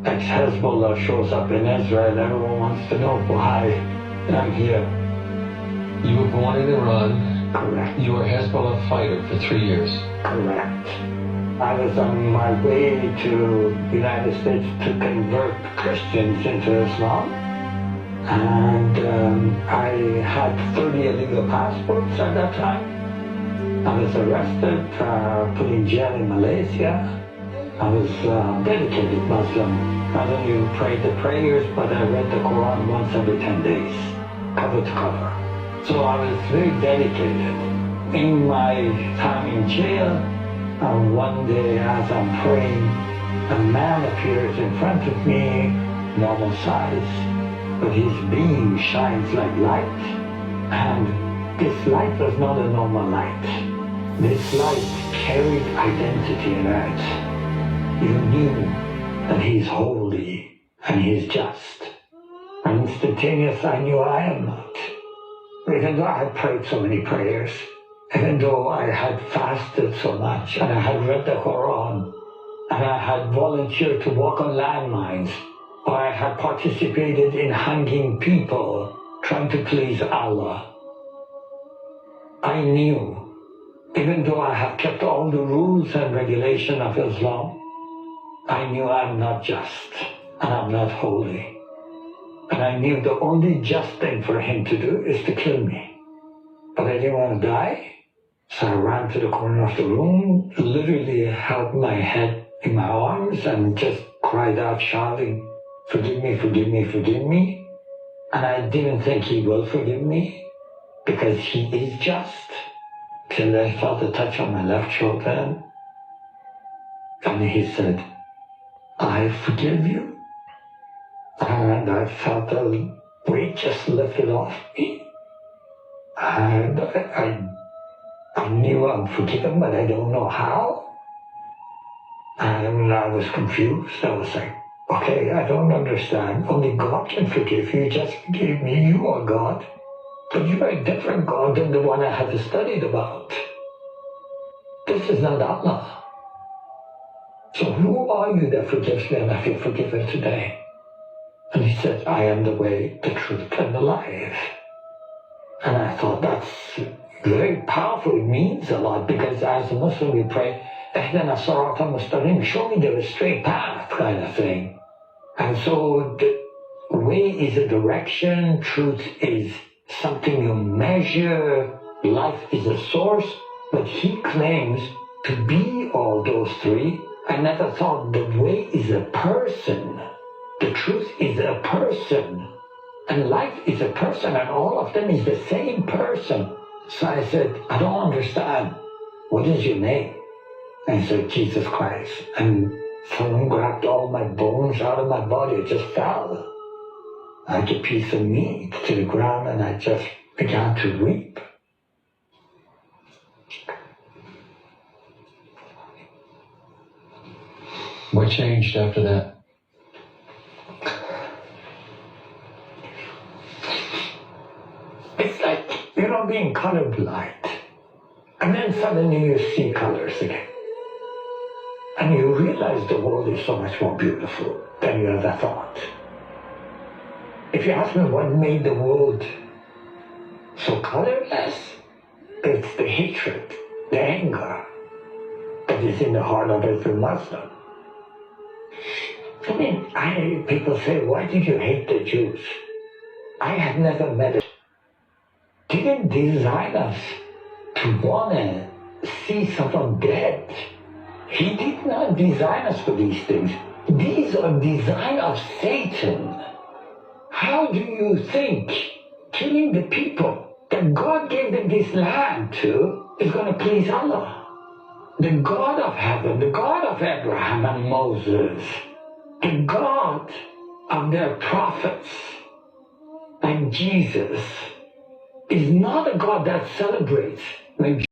Ex-Hezbollah shows up in Israel, everyone wants to know why I'm here. You were born in Iran. Correct. You were a Hezbollah fighter for 3 years. Correct. I was on my way to the United States to convert Christians into Islam. And I had 30 illegal passports at that time. I was arrested, put in jail in Malaysia. I was a dedicated Muslim. Not only prayed the prayers, but I read the Quran once every 10 days, cover to cover. So I was very dedicated. In my time in jail, one day as I'm praying, a man appears in front of me, normal size, but his beam shines like light, and this light was not a normal light. This light carried identity in it. You knew that he's holy and he's just. And instantaneously I knew I am not. Even though I had prayed so many prayers, even though I had fasted so much, and I had read the Quran, and I had volunteered to walk on landmines, or I had participated in hanging people trying to please Allah, I knew, even though I have kept all the rules and regulations of Islam, I knew I'm not just, and I'm not holy. And I knew the only just thing for him to do is to kill me. But I didn't want to die, so I ran to the corner of the room, literally held my head in my arms and just cried out shouting, "Forgive me, forgive me, forgive me." And I didn't think he will forgive me because he is just, till I felt a touch on my left shoulder. And he said, "I forgive you." And I felt the weight just lifted off me. And I knew I'm forgiven, but I don't know how. And I was confused. I was like, okay, I don't understand. Only God can forgive you. Just forgive me. You are God. But you are a different God than the one I had studied about. This is not Allah. So who are you that forgives me and I feel forgiven today? And he said, I am the way, the truth, and the life. And I thought that's very powerful. It means a lot because as a Muslim we pray, Ihdina sirata mustaqim, show me the straight path kind of thing. And so the way is a direction, truth is something you measure, life is a source, but he claims to be all those three. I never thought the way is a person. The truth is a person, and life is a person, and all of them is the same person. So I said, I don't understand. What is your name? And he said, Jesus Christ. And someone grabbed all my bones out of my body. It just fell like a piece of meat to the ground, and I just began to weep. What changed after that? It's like, being colorblind. And then suddenly you see colors again. And you realize the world is so much more beautiful than you ever thought. If you ask me what made the world so colorless, it's the hatred, the anger that is in the heart of every Muslim. People say, why did you hate the Jews? I had never met it. Didn't design us to want to see someone dead. He did not design us for these things. These are design of Satan. How do you think killing the people that God gave them this land to is going to please Allah? The God of heaven, the God of Abraham and Moses, the God of their prophets and Jesus is not a God that celebrates when